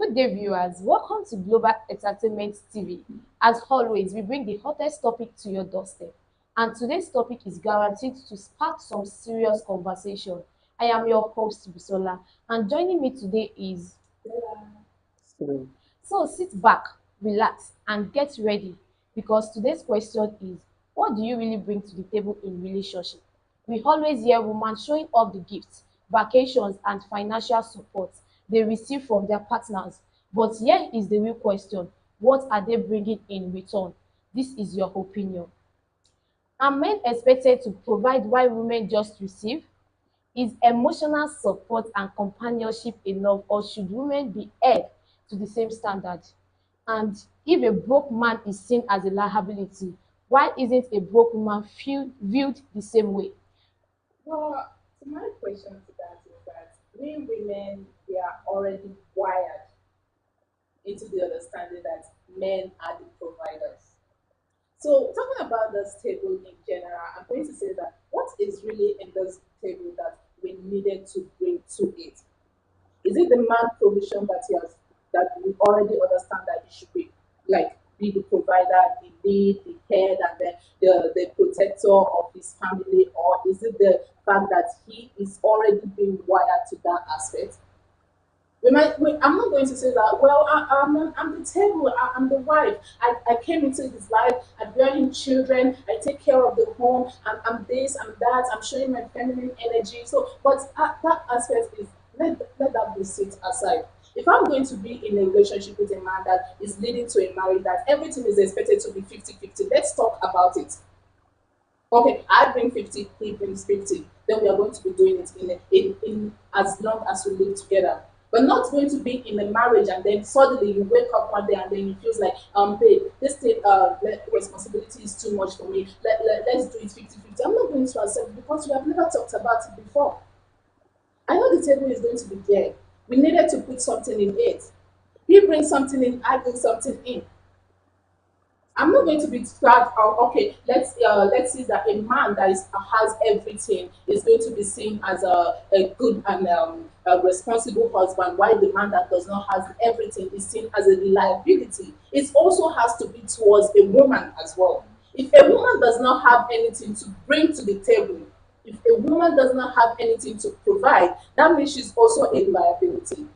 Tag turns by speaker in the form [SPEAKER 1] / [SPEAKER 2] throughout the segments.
[SPEAKER 1] Good day, viewers. Welcome to Global Entertainment TV. As always, we bring the hottest topic to your doorstep. And today's topic is guaranteed to spark some serious conversation. I am your host, Bisola, and joining me today is.
[SPEAKER 2] So,
[SPEAKER 1] So sit back, relax, and get ready because today's question is, what do you really bring to the table in relationship? We always hear women showing off the gifts, vacations, and financial support they receive from their partners. But here is the real question, what are they bringing in return? This is your opinion. Are men expected to provide while women just receive? Is emotional support and companionship enough, or should women be held to the same standard? And if a broke man is seen as a liability, why isn't a broke woman viewed the same way?
[SPEAKER 3] Well, so my question to that is that we women, we are already wired into the understanding that men are the providers. So, talking about this table in general, I'm going to say that what is really in this table that we needed to bring to it? Is it the man provision that he has, that we already understand that he should be like be the provider, the lead, the head, and then the protector of his family, or is it the fact that he is already being wired to that aspect? I'm not going to say that, well, I'm the table, I'm the wife. I came into his life, I bear him children, I take care of the home, I'm this, I'm that, I'm showing my feminine energy. So, but that aspect is, let that be set aside. If I'm going to be in a relationship with a man that is leading to a marriage that everything is expected to be 50-50, let's talk about it. Okay, I bring 50, he brings 50. Then we are going to be doing it in as long as we live together. But not going to be in a marriage and then suddenly you wake up one day and then you feels like, babe, this thing, responsibility is too much for me. Let's do it 50-50. I'm not going to accept it because we have never talked about it before. I know the table is going to be there. We needed to put something in it. He brings something in, I bring something in. I'm not going to be glad. Okay, let's see that a man that has everything is going to be seen as a good and a responsible husband, while the man that does not have everything is seen as a liability. It also has to be towards a woman as well. If a woman does not have anything to bring to the table, if a woman does not have anything to provide, that means she's also a liability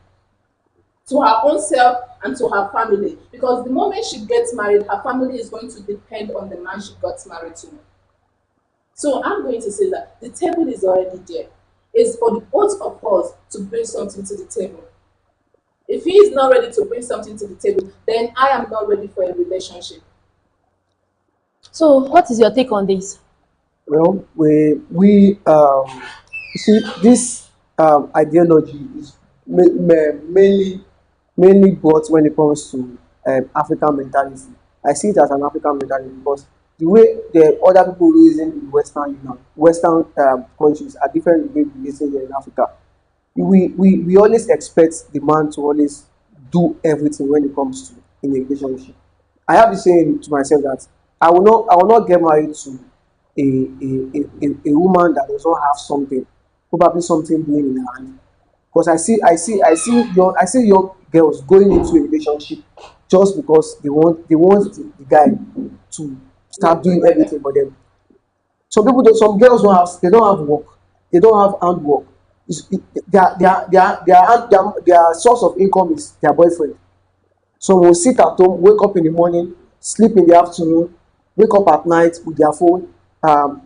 [SPEAKER 3] to her own self and to her family. Because the moment she gets married, her family is going to depend on the man she got married to. So I'm going to say that the table is already there. It's for the both of us to bring something to the table. If he is not ready to bring something to the table, then I am not ready for a relationship.
[SPEAKER 1] So, what is your take on this?
[SPEAKER 2] well, you see, this ideology is mainly brought when it comes to African mentality. I see it as an African mentality because the way the other people reason in Western countries are different the way we reason here in Africa. We always expect the man to always do everything when it comes to in a relationship. I have been saying to myself that I will not get married to a woman that does not have something, probably something doing in her hand. Because I see young girls going into a relationship just because they want the guy to start doing
[SPEAKER 3] Provider.
[SPEAKER 2] everything for them. Some girls don't have work, they don't have handwork. Their source of income is their boyfriend. Some will sit at home, wake up in the morning, sleep in the afternoon, wake up at night with their phone, um,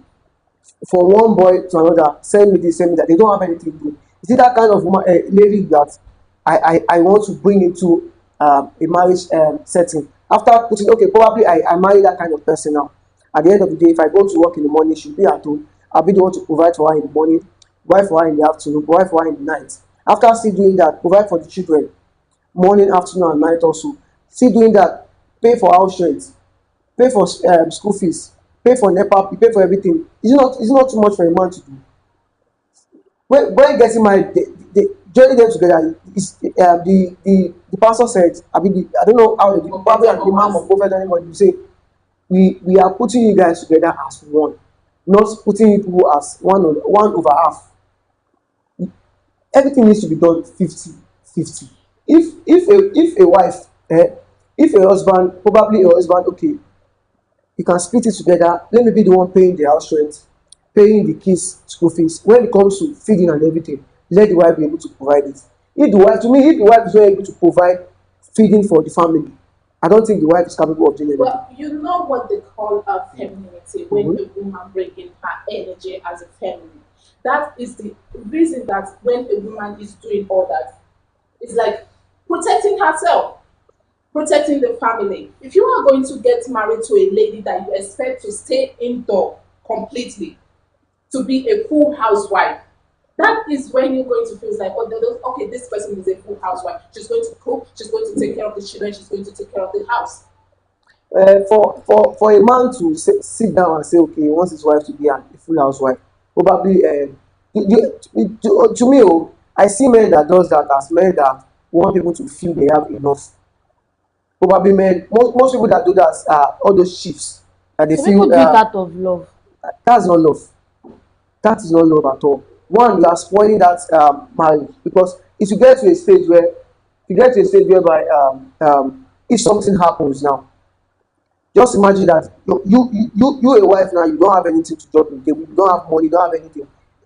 [SPEAKER 2] from one boy to another, send me this, send me that. They don't have anything to do. Is it that kind of lady that I want to bring into a marriage setting? After putting, okay, probably I marry that kind of person now. At the end of the day, if I go to work in the morning, she'll be at home. I'll be the one to provide for her in the morning, provide for her in the afternoon, provide for her in the night. After still doing that, provide for the children, morning, afternoon, and night also. Still doing that, pay for house rent, pay for school fees, pay for NEPA, pay for everything. Is it not too much for a man to do? When getting married, they joining them together is the pastor said, I don't know how the probably the imam or prophet or anybody will say, we are putting you guys together as one, not putting you as one over half. Everything needs to be done 50-50. If a wife, if a husband, probably a husband, okay, you can split it together. Let me be the one paying the house rent, paying the kids school fees. When it comes to feeding and everything, let the wife be able to provide it. If the wife, to me, if the wife is not able to provide feeding for the family, I don't think the wife is capable of doing anything.
[SPEAKER 3] Well, you know what they call a femininity when
[SPEAKER 2] Mhm.
[SPEAKER 3] a woman brings in her energy as a feminine. That is the reason that when a woman is doing all that, it's like protecting herself, protecting the family. If you are going to get married to a lady that you expect to stay indoor completely, to be a full housewife, that is when you're going to feel like, oh, okay, this person is a full housewife. She's going to cook, she's going to take care of the children, she's going to take care of the house.
[SPEAKER 2] For a man to sit down and say, okay, he wants his wife to be a full housewife, probably, to me, oh, I see men that does that as men that want people to feel they have enough. Probably men, most people that do that are all those chiefs that they
[SPEAKER 1] Some people
[SPEAKER 2] feel,
[SPEAKER 1] do it out of love.
[SPEAKER 2] that's not love. That is not love at all. One, you are spoiling that marriage, because if you get to a stage where, if you get to a stage whereby, if something happens now, just imagine that you a wife now, you don't have anything to drop in the table, you don't have money, you don't have anything.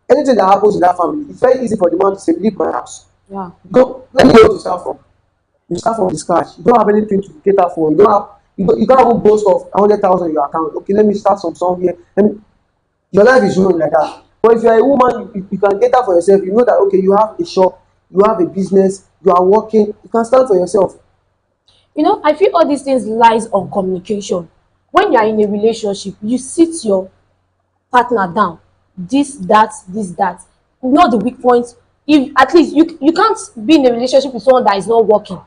[SPEAKER 2] Anything that happens in that family, it's very easy for the man to say, leave my house.
[SPEAKER 1] Yeah.
[SPEAKER 2] Go, let me know to start from. You start from the scratch. You don't have anything to cater for. You can't even boast of 100,000 in your account. Okay, let me start from somewhere. And your life is ruined like that. But if you are a woman, you can cater for yourself. You know that, okay, you have a shop, you have a business, you are working, you can stand for yourself.
[SPEAKER 1] I feel all these things lies on communication. When you are in a relationship, you sit your partner down. This, that. Know the weak points. If at least you can't be in a relationship with someone that is not working.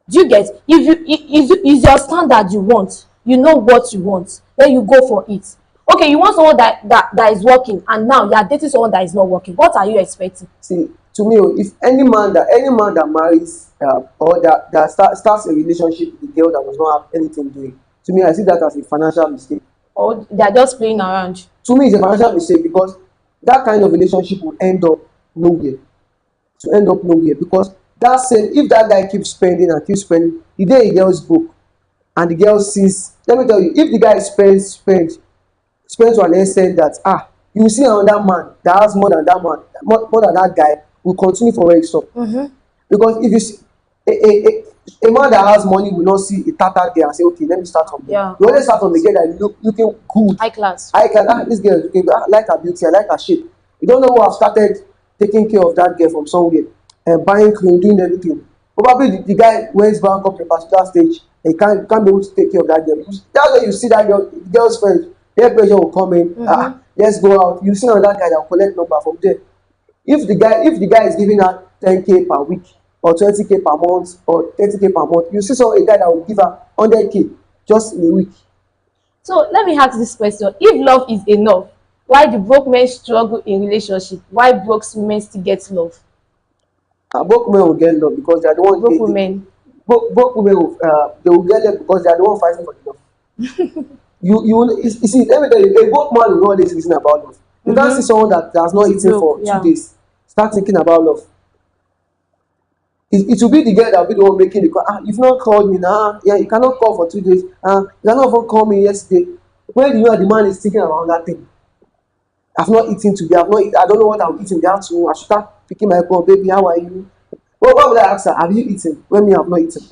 [SPEAKER 1] Do you get? If you is your standard you want, you know what you want, then you go for it. Okay, you want someone that is working, and now you are dating someone that is not working. What are you expecting?
[SPEAKER 2] See, to me, oh, if any man that marries, or starts a relationship with a girl that does not have anything doing, to me, I see that as a financial mistake.
[SPEAKER 1] Or they are just playing around?
[SPEAKER 2] To me, it's a financial mistake, because that kind of relationship will end up nowhere. To end up nowhere, because that same, if that guy keeps spending and keeps spending, the day a girl's broke and the girl sees, let me tell you, if the guy spends to an extent that, you see another man that has more than that man, more than that guy, will continue for where he stop. Because if you see a man that has money will not see a tata girl and say, okay, let me start from there.
[SPEAKER 1] Yeah,
[SPEAKER 2] You always start from a girl that is looking good.
[SPEAKER 1] high class.
[SPEAKER 2] I can, this girl is looking good. I like her beauty, I like her shape. You don't know who have started taking care of that girl from somewhere, and buying clothes, doing everything. Probably the guy went back up to a particular stage, and you can't be able to take care of that girl. That's why you see that girl, the girl's friends, their pressure will come in. Let's go out. You see another guy that will collect number from there. If the guy is giving her 10K per week, or 20K per month, or 30K per month, you see a guy that will give her 100K just in a week.
[SPEAKER 1] So let me ask this question: if love is enough, why do broke men struggle in relationship? Why broke women still get love?
[SPEAKER 2] Both women will get love because they are the one.
[SPEAKER 1] Broke women.
[SPEAKER 2] Both women will, they will get love because they are the one fighting for the love. You see, let me tell you, a both man will not always listen about love. You can't see someone that has not
[SPEAKER 1] It's
[SPEAKER 2] eaten
[SPEAKER 1] broke,
[SPEAKER 2] for
[SPEAKER 1] yeah.
[SPEAKER 2] 2 days start thinking about love. It will be the girl that will be the one making the call. You've not called me now. Yeah, you cannot call for 2 days. You cannot even call me yesterday. When you know the man is thinking about that thing. I've not eaten today. I don't know what I'll eat in the afternoon. I should start picking my call. Baby, how are you? Well, what would I ask her? Have you eaten? When me, I have not eaten.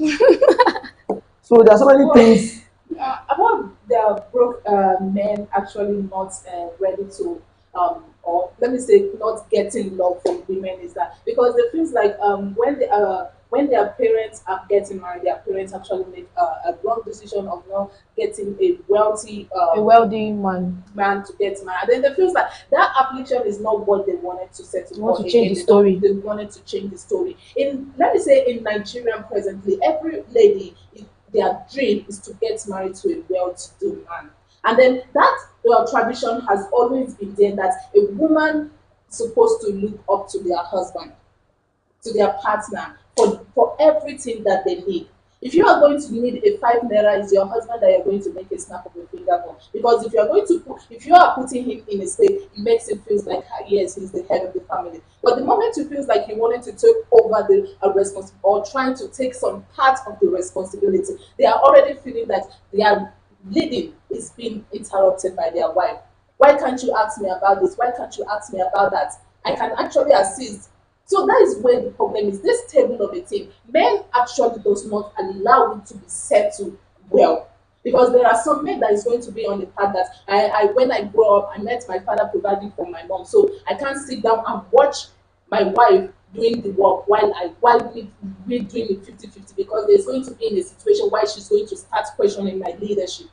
[SPEAKER 2] So there are so many
[SPEAKER 3] Well,
[SPEAKER 2] things.
[SPEAKER 3] about the broke men actually not ready to, or let me say, not getting love from women is that because they feels like when their parents are getting married, their parents actually make a wrong decision of not getting a wealthy
[SPEAKER 1] A wealthy man.
[SPEAKER 3] man to get married. Then they feels like that affliction is not what they wanted to settle
[SPEAKER 1] You want
[SPEAKER 3] for
[SPEAKER 1] to change
[SPEAKER 3] again.
[SPEAKER 1] the story.
[SPEAKER 3] They wanted to change the story. In let me say in Nigeria presently, every lady their dream is to get married to a well-to-do man. And then that tradition has always been there that a woman is supposed to look up to their husband, to their partner for everything that they need. If you are going to need a 5 naira, it's your husband that you're going to make a snap of a finger for. Because if you are going to if you are putting him in a state, it makes him feel like yes, he's the head of the family. But the moment you feel like you wanted to take over the responsibility or trying to take some part of the responsibility, they are already feeling that their leading is being interrupted by their wife. Why can't you ask me about this? Why can't you ask me about that? I can actually assist. So that is where the problem is. This table of a thing, men actually does not allow it to be settled well. Because there are some men that is going to be on the path that I when I grow up, I met my father providing for my mom. So I can't sit down and watch my wife doing the work while we doing it 50-50, because there's going to be in a situation where she's going to start questioning my leadership.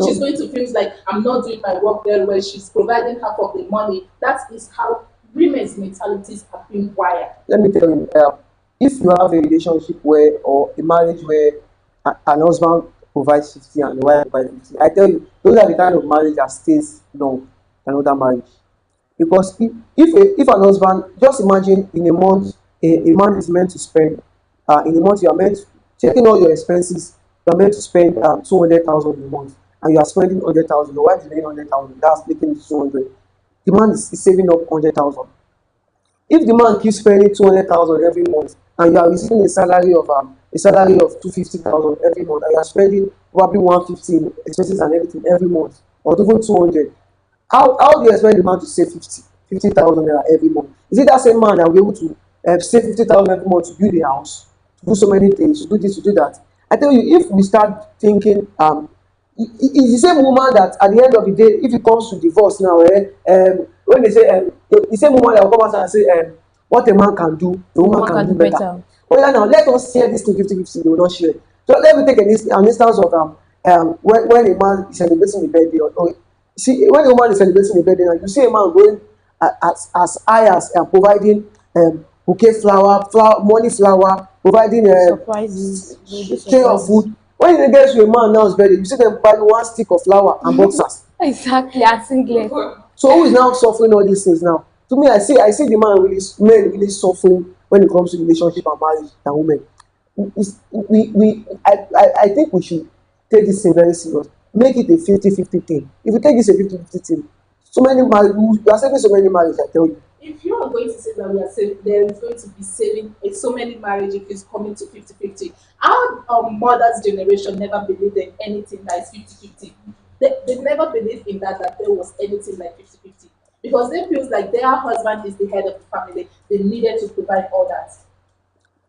[SPEAKER 3] She's
[SPEAKER 2] No,
[SPEAKER 3] going to feel like I'm not doing my work very well. She's providing half of the money. That is how women's mentalities have been wired.
[SPEAKER 2] let me tell you, if you have a relationship where, or a marriage where an husband provides 50 and the wife provides 50, I tell you, those are the kind of marriage that stays long than other marriage. Because if an husband, just imagine in a month, a man is meant to spend, in a month you are meant, taking all your expenses, you are meant to spend 200,000 in a month, and you are spending 100,000, your wife is making 100,000, that's making it 200. The man is saving up 100,000. If the man keeps spending 200,000 every month, and you are receiving a salary of 250,000 every month, and you are spending probably 150 in expenses and everything every month, or even 200, how do you expect the man to save 50,000 naira every month? Is it that same man that will be able to save 50,000 every month to build a house, to do so many things, to do this, to do that? I tell you, if we start thinking, it's the same woman that at the end of the day, if it comes to divorce now, when they say, the same woman that will come out and say, what a man can do, the woman
[SPEAKER 1] Woman
[SPEAKER 2] can
[SPEAKER 1] can
[SPEAKER 2] do
[SPEAKER 1] do
[SPEAKER 2] better.
[SPEAKER 1] better.
[SPEAKER 2] Oh yeah, now let us share this to 50-50, they will not share. So let me take an instance of when a man is celebrating a birthday, or see, when a woman is celebrating a birthday, now you see a man going as high as providing bouquet flower, money flower, providing
[SPEAKER 1] Surprises. They do
[SPEAKER 2] tray of
[SPEAKER 1] surprises.
[SPEAKER 2] food. When you get to a man now's birthday, you see them buying one stick of flour and boxers.
[SPEAKER 1] Exactly, and singlet.
[SPEAKER 2] So who is now suffering all these things now? To me, I see the man really, men really suffering when it comes to relationship and marriage than women. I think we should take this thing very serious. Make it a 50-50 thing. If you take this a 50-50 thing, so many marriage, we are saving so many marriages, I tell you.
[SPEAKER 3] If you are going to say that we are saving, there is going to be saving so many marriages if it's coming to 50-50. Our mother's generation never believed in anything that is 50-50. They never believed in that there was anything like 50-50, because they feel like their husband is the head of the family. They needed to provide all that.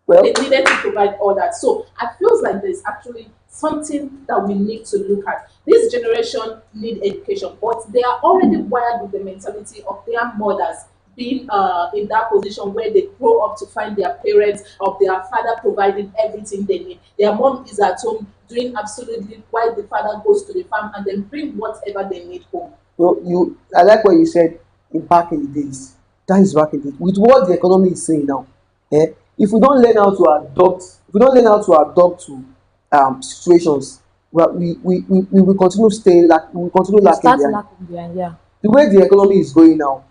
[SPEAKER 2] Well,
[SPEAKER 3] They needed to provide all that. So I feel like there's actually something that we need to look at. This generation need education, but they are already wired with the mentality of their mothers being in that position where they grow up to find their parents or their father providing everything they need. Their mom is at home doing absolutely while the father goes to the farm and then bring whatever they need home.
[SPEAKER 2] I like what you said back in the days. That is back in the days. With what the economy is saying now, if we don't learn how to adopt, if we don't learn how to adapt to situations, well, we will continue staying like we will continue
[SPEAKER 1] You
[SPEAKER 2] lacking
[SPEAKER 1] start
[SPEAKER 2] behind.
[SPEAKER 1] lacking behind, yeah.
[SPEAKER 2] The way the economy is going now,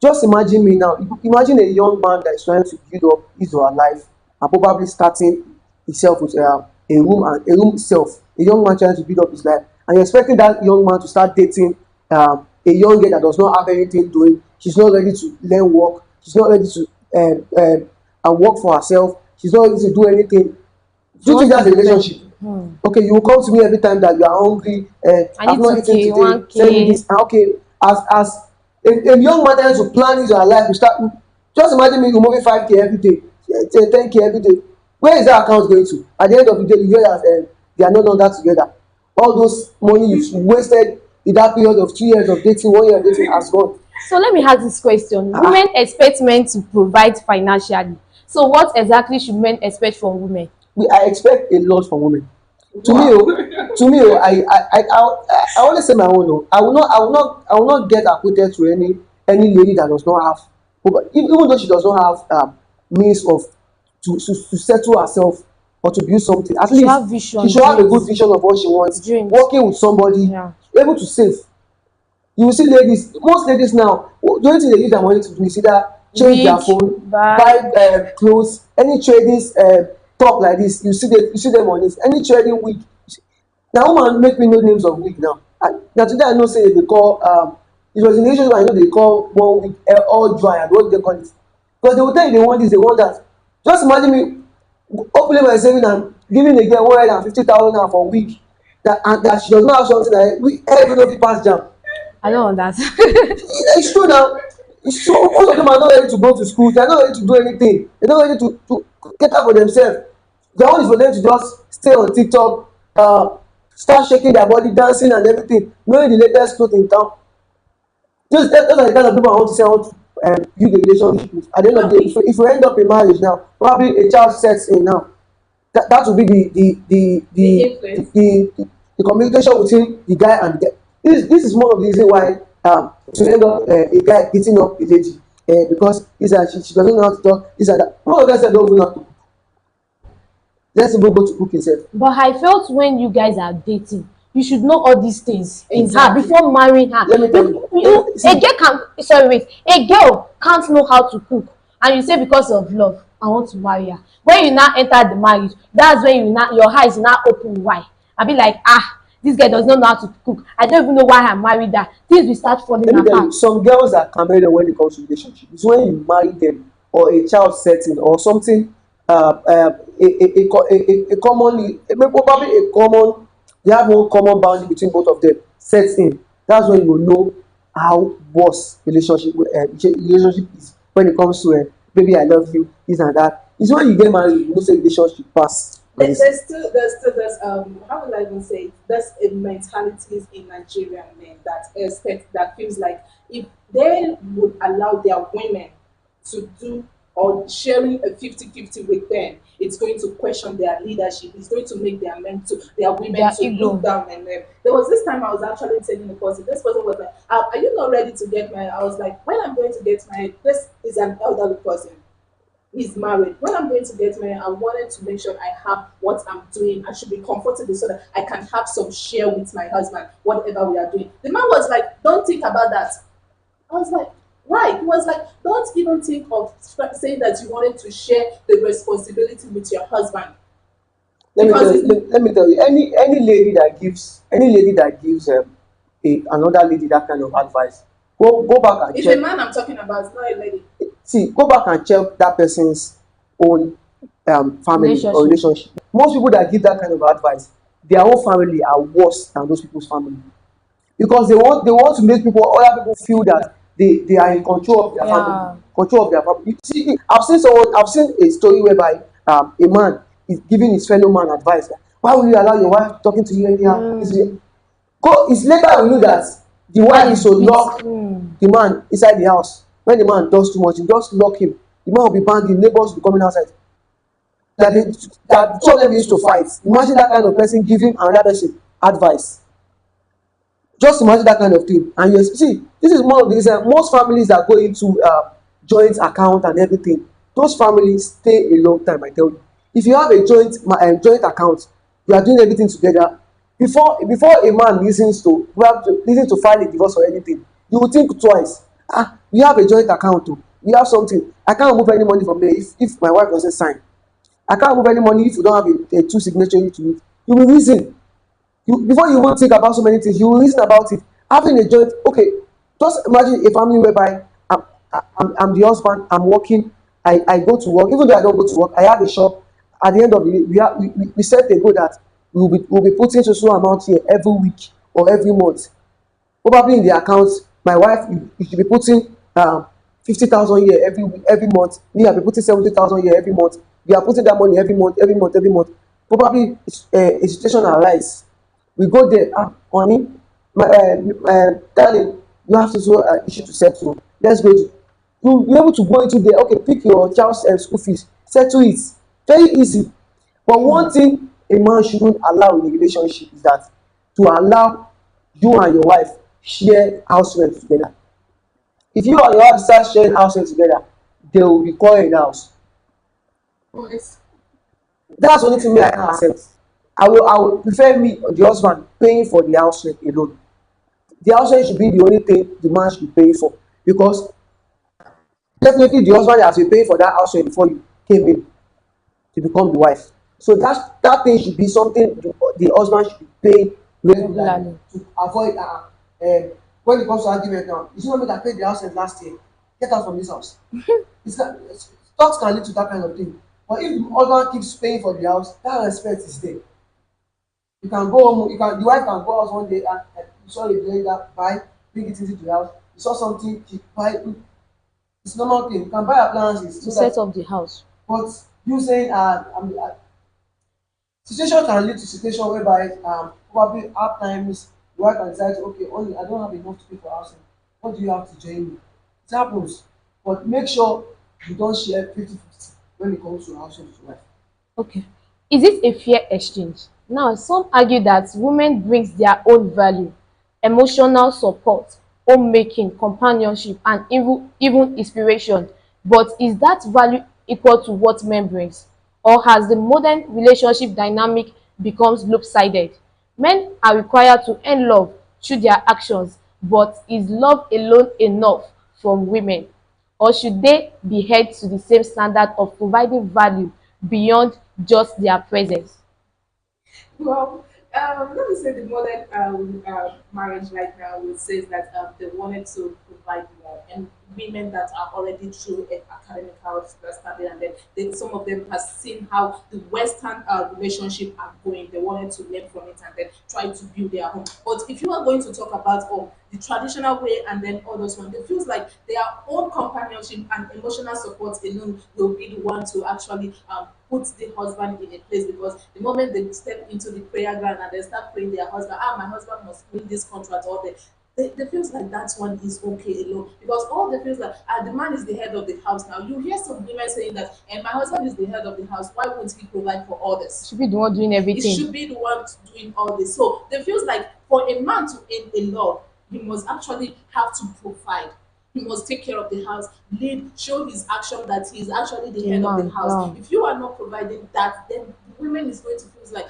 [SPEAKER 2] just imagine me now. Imagine a young man that is trying to build up his or her life and probably starting himself with a room self. A young man trying to build up his life, and you're expecting that young man to start dating a young girl that does not have anything doing. She's not ready to learn work. She's not ready to work for herself. She's not ready to do anything.
[SPEAKER 1] She
[SPEAKER 2] Do you think
[SPEAKER 1] wants to
[SPEAKER 2] that's a
[SPEAKER 1] depend.
[SPEAKER 2] relationship? Okay, you will come to me every time that you are hungry,
[SPEAKER 1] I
[SPEAKER 2] I've
[SPEAKER 1] need
[SPEAKER 2] not eaten
[SPEAKER 1] 2K,
[SPEAKER 2] today, send me
[SPEAKER 1] 1K.
[SPEAKER 2] this. And okay, as a young man trying to plan his or her life, you start, just imagine me removing 5K every day, 10K every day. Where is that account going to? At the end of the day, you hear that they are no longer together. All those money you've wasted in that period of 2 years of dating, 1 year of dating has gone.
[SPEAKER 1] So let me ask this question.
[SPEAKER 2] Ah,
[SPEAKER 1] Women expect men to provide financially. So what exactly should men expect from women?
[SPEAKER 2] I expect a lot from women. To me,
[SPEAKER 3] Wow.
[SPEAKER 2] I always say my own. I will not get acquainted to any lady that does not have, even though she does not have means of to settle herself or to build something. At
[SPEAKER 1] She should
[SPEAKER 2] least
[SPEAKER 1] have
[SPEAKER 2] she
[SPEAKER 1] vision,
[SPEAKER 2] should have a good
[SPEAKER 1] dreams.
[SPEAKER 2] vision of what she wants.
[SPEAKER 1] Dreams.
[SPEAKER 2] Working with somebody,
[SPEAKER 1] Yeah.
[SPEAKER 2] able to save. You will see ladies, most ladies now, the only thing they use their money to do is either change their
[SPEAKER 1] Wig,
[SPEAKER 2] phone, buy
[SPEAKER 1] bag.
[SPEAKER 2] clothes, any trading top like this, you see them on this, any trading wig. Na woman make me know names of wig now. Na today I know say they dey call It was in nations I know they call 1 week all dry and what they call it. Because they will tell you they want this, they want that. Just imagine me opening my saving and giving a girl 150,000 naira for a week that and that she does not have something that we every pass jam.
[SPEAKER 1] I don't want that.
[SPEAKER 2] It's true now. It's true. Most of them are not ready to go to school. They are not ready to do anything. They're not ready to cater for themselves. The one is for them to just stay on TikTok, start shaking their body, dancing and everything, knowing the latest clothes in town. Those are the kind of people I want to say I want to build a relationship with. At the end of the day, if we end up in marriage now, probably a child sets in now. That will be the communication between the guy and the girl. This is one of the reasons why to end up a guy beating up a lady because she doesn't know how to talk. This and that. One of them said don't even know how to cook. Let's even go to cook himself.
[SPEAKER 1] But I felt when you guys are dating, you should know all these things in her
[SPEAKER 3] Exactly.
[SPEAKER 1] before marrying her.
[SPEAKER 2] Let me tell you.
[SPEAKER 1] A girl can sorry wait, a girl can't know how to cook, and you say because of love, I want to marry her. When you now enter the marriage, that's when you now your eyes now open wide. I be like, this girl does not know how to cook. I don't even know why I married her. Things will start falling
[SPEAKER 2] Let me tell you,
[SPEAKER 1] apart.
[SPEAKER 2] some girls are chameleon when it comes to relationship. It's when you marry them or a child setting or something, a common, probably a common, they have one common boundary between both of them sets in. That's when you will know how worse relationship is when it comes to baby I love you, this and that. It's when you get married, you know say relationship pass.
[SPEAKER 3] There's how will I even say it? There's a mentalities in Nigerian men that expect that feels like if they would allow their women to do or sharing a 50-50 with them, it's going to question their leadership. It's going to make their women
[SPEAKER 1] Their
[SPEAKER 3] to
[SPEAKER 1] ego.
[SPEAKER 3] look down on them. There was this time I was actually telling the person, this person was like, are you not ready to get married? I was like, when I'm going to get married, this is an elderly person. He's married. When I'm going to get married, I wanted to make sure I have what I'm doing. I should be comfortable so that I can have some share with my husband, whatever we are doing. The man was like, don't think about that. I was like, why? He was like, don't even think of saying that you wanted to share the responsibility with your husband. Because
[SPEAKER 2] Let me tell you, any lady that gives another lady that kind of advice, go back and
[SPEAKER 3] it's a
[SPEAKER 2] check.
[SPEAKER 3] man I'm talking about, it's not a lady.
[SPEAKER 2] See, go back and check that person's own family or
[SPEAKER 1] Relationship.
[SPEAKER 2] relationship. Most people that give that kind of advice, their own family are worse than those people's family because they want to make other people feel that they are in control of their
[SPEAKER 1] Yeah.
[SPEAKER 2] family, control of their family. You see, I've seen a story whereby a man is giving his fellow man advice. Why will you allow your wife talking to you anyhow? It's later we know that the wife is to lock the man inside the house. When the man does too much, you just lock him. The man will be banging, neighbors will be coming outside. That two of them used to fight. Imagine that kind of person giving another person advice. Just imagine that kind of thing. And you see, this is one of the reasons most families that go into joint account and everything. Those families stay a long time. I tell you, if you have a joint account, you are doing everything together. Before a man listens to file a divorce or anything, you will think twice. We have a joint account too. We have something. I can't move any money from there if my wife doesn't sign. I can't move any money if you don't have a two signature to it. You will reason. Before you even think about so many things, you will reason about it. Having a joint, okay, just imagine a family whereby I'm the husband, I'm working, I go to work, even though I don't go to work, I have a shop. At the end of the day, we set a goal that we'll be putting so amount here every week or every month. Probably in the accounts, my wife, you should be putting 50,000 here every month. Me, I'll be putting 70,000 here every month. We are putting that money every month. Probably a situation arise. We go there, honey, darling, you have to so issue to settle. Let's go to. You'll be able to go into there, okay, pick your child's school fees, settle it. Very easy. But one thing a man shouldn't allow in a relationship is that to allow you and your wife share house rent together. If you and your wife start sharing house rent together, they will be calling the house.
[SPEAKER 3] Yes.
[SPEAKER 2] That's the only thing me I can accept. I will prefer me, the husband, paying for the house rent alone. The house rent should be the only thing the man should pay for because definitely the husband has been paying for that house rent before you came in to become the wife. So that thing should be something the husband should be paying regularly
[SPEAKER 1] Regularly.
[SPEAKER 2] to avoid when it comes to argument now, you see not me that paid the house rent last year, get out from this house. It's not, thoughts can lead to that kind of thing. But if the husband keeps paying for the house, that respect is there. You can go home, you can the wife can go out one day and you saw a blender, buy, bring it into the house. You saw something, she buy. It's normal thing. You can buy appliances
[SPEAKER 1] to
[SPEAKER 2] so that.
[SPEAKER 1] set up the house.
[SPEAKER 2] But you saying situation can lead to situation whereby probably at times the wife can decide okay only I don't have enough to pay for housing. What do you have to join me? It happens. But make sure you don't share 50-50 when it comes to housing with your wife.
[SPEAKER 1] Okay. Is it a fair exchange? Now, some argue that women brings their own value, emotional support, homemaking, companionship, and even inspiration. But is that value equal to what men brings? Or has the modern relationship dynamic becomes lopsided? Men are required to earn love through their actions, but is love alone enough from women? Or should they be held to the same standard of providing value beyond just their presence?
[SPEAKER 3] Well, let me say the modern marriage right now will says that they wanted to provide more, and women that are already through an academical study, and then some of them have seen how the Western relationship are going. They wanted to learn from it and then try to build their home. But if you are going to talk about the traditional way and then all those ones, it feels like their own companionship and emotional support alone will be the one to actually put the husband in a place, because the moment they step into the prayer ground and they start praying their husband, my husband must win this contract, or they feels like that one is okay alone, because all they feels like the man is the head of the house. Now you hear some women saying that, and my husband is the head of the house, why won't he provide for others?
[SPEAKER 1] Should be the one doing
[SPEAKER 3] It should
[SPEAKER 1] everything.
[SPEAKER 3] be the one doing all this. So they feels like for a man to earn a love, he must actually have to provide. He must take care of the house, lead, show his action that he is actually the
[SPEAKER 1] The
[SPEAKER 3] head of the
[SPEAKER 1] man,
[SPEAKER 3] house.
[SPEAKER 1] yeah.
[SPEAKER 3] If you are not providing that, then the women is going to feel like,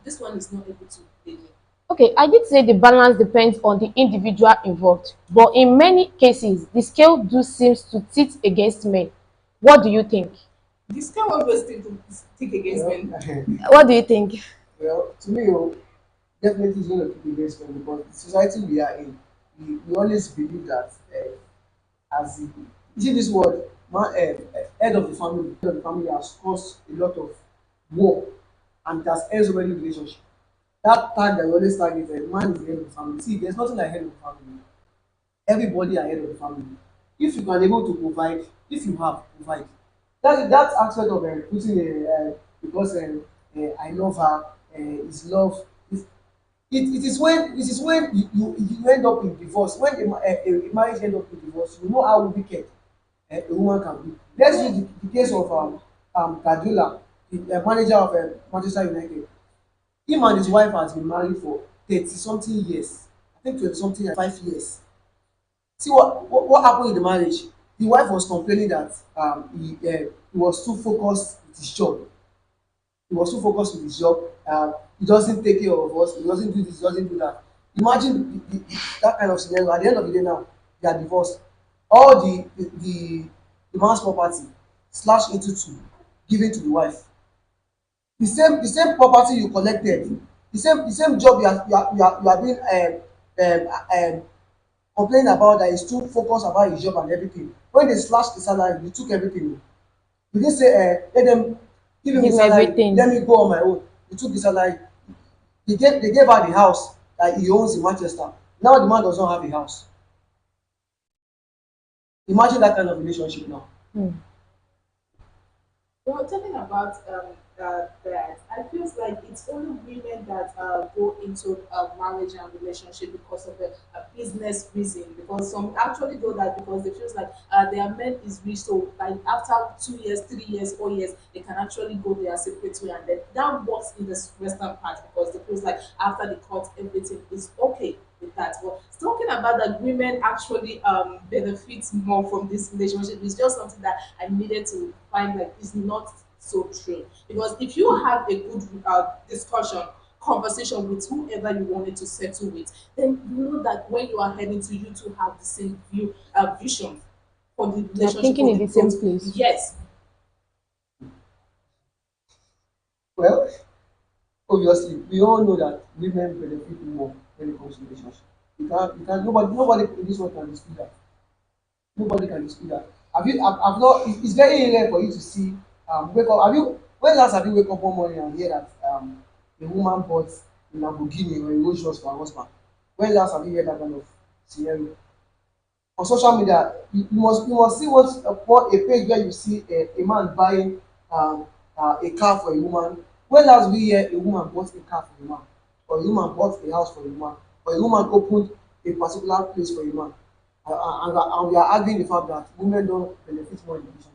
[SPEAKER 3] this one is not able to pay me.
[SPEAKER 1] Okay, I did say the balance depends on the individual involved, but in many cases, the scale do seems to tip against men. What do you think?
[SPEAKER 3] This can always think against
[SPEAKER 2] Well,
[SPEAKER 3] men.
[SPEAKER 1] What do you think?
[SPEAKER 2] well, to me, definitely it's going to keep against men because the society we are in, we always believe that as the, you see this word, head of the family has caused a lot of war and it has ends so many relationships. That tag that we always tag is man is the head of the family. See, there's nothing like head of the family. Everybody are head of the family. If you can able to provide, if you have provide, that aspect of putting because I love her is love. It is when you end up in divorce. When a marriage end up in divorce, you know how wicked a woman can be. Let's use the case of Guardiola, the manager of Manchester United. Him and his wife has been married for 30 something years. I think 20 something and 5 years. See what happened in the marriage. The wife was complaining that he was too focused with his job. He was too focused with his job. He doesn't take care of us. He doesn't do this. He doesn't do that. Imagine that kind of scenario. At the end of the day, now they are divorced. All the man's property slashed into two, given to the wife. The same property you collected, the same job you are being complaining about that he's too focused about his job and everything. When they slash the salary, you took everything. You didn't say let them give him the
[SPEAKER 1] Give me
[SPEAKER 2] salary, let
[SPEAKER 1] everything.
[SPEAKER 2] me go on my own. You took the salary. They gave her the house that he owns in Manchester. Now the man does not have a house. Imagine that kind of relationship now.
[SPEAKER 1] Hmm.
[SPEAKER 3] Well, talking about that, I feel like it's only women that go into marriage and relationship because of a business reason. Because some actually do that because they feel like their men is rich. So, like after 2 years, 3 years, 4 years, they can actually go their separate way, and then that works in the western part because they feel like after the court, everything is okay with that. But talking about that, women actually benefit more from this relationship is just something that I needed to find like is not so true. Because if you have a good discussion, conversation with whoever you wanted to settle with, then you know that when you are heading to, you to have the same vision for the
[SPEAKER 1] They are
[SPEAKER 3] relationship,
[SPEAKER 1] thinking
[SPEAKER 3] for
[SPEAKER 1] in
[SPEAKER 3] the
[SPEAKER 1] the same
[SPEAKER 3] growth.
[SPEAKER 1] place.
[SPEAKER 3] Yes,
[SPEAKER 2] Well, obviously, we all know that women benefit more when it comes to relationship. You can't, nobody in this world can dispute that. Nobody can dispute that. I've not, it's very rare for you to see, wake up, have you, when last have you wake up one morning and hear that, a woman bought a Lamborghini or a Rolls Royce for her husband? When last have you heard that kind of scenario? On social media, you must see what a page where you see a man buying a car for a woman. When last we hear a woman bought a car for a man, or a woman bought a house for a man, or a woman opened a particular place for a man? And we are arguing the fact that women don't benefit more in the relationship.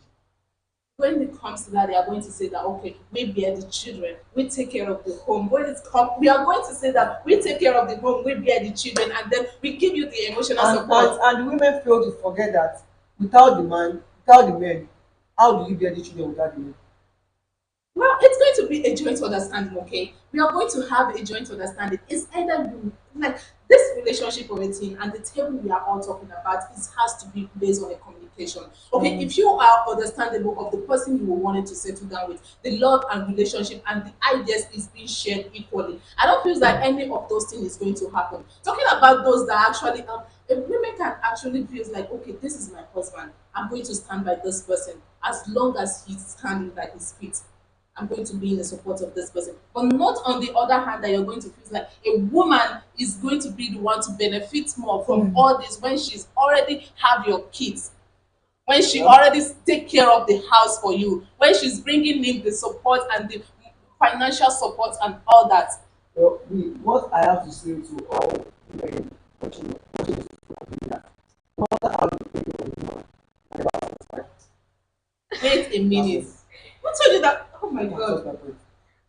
[SPEAKER 3] When it comes to that, they are going to say that okay, we bear the children, we take care of the home. When it comes, we are going to say that we take care of the home, we bear the children, and then we give you the emotional support.
[SPEAKER 2] And the women fail to forget that without the man, without the men, how do you bear the children without the men?
[SPEAKER 3] Well, it's going to be a joint understanding, okay? We are going to have a joint understanding. It's either you like this relationship of a team and the table we are all talking about, it has to be based on a communication. Okay, if you are understandable of the person you wanted to settle down with, the love and relationship and the ideas is being shared equally. I don't feel that any of those things is going to happen. Talking about those that actually if women can actually feel like, okay, this is my husband. I'm going to stand by this person as long as he's standing by his feet. I'm going to be in the support of this person. But not on the other hand that you're going to feel like a woman is going to be the one to benefit more from all this when she's already have your kids, when she already take care of the house for you, when she's bringing in the support and the financial support and all that.
[SPEAKER 2] Well, what I have to say to all women watching this program is that no matter how you feel your woman, never satisfied.
[SPEAKER 3] Wait a minute. Who told you that? Oh my god.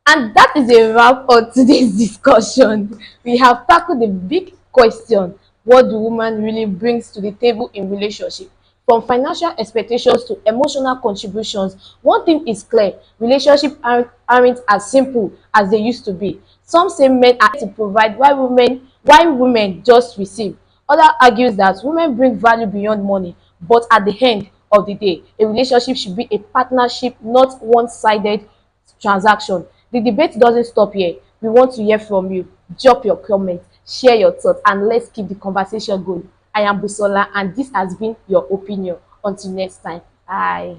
[SPEAKER 1] And that is a wrap on today's discussion. We have tackled the big question: what do women really brings to the table in relationship? From financial expectations to emotional contributions, one thing is clear: relationships aren't as simple as they used to be. Some say men are to provide while women just receive. Others argues that women bring value beyond money, but at the end of the day, a relationship should be a partnership, not one-sided transaction. The debate doesn't stop here. We want to hear from you. Drop your comments, share your thoughts, and let's keep the conversation going. I am Busola, and this has been your opinion. Until next time, bye.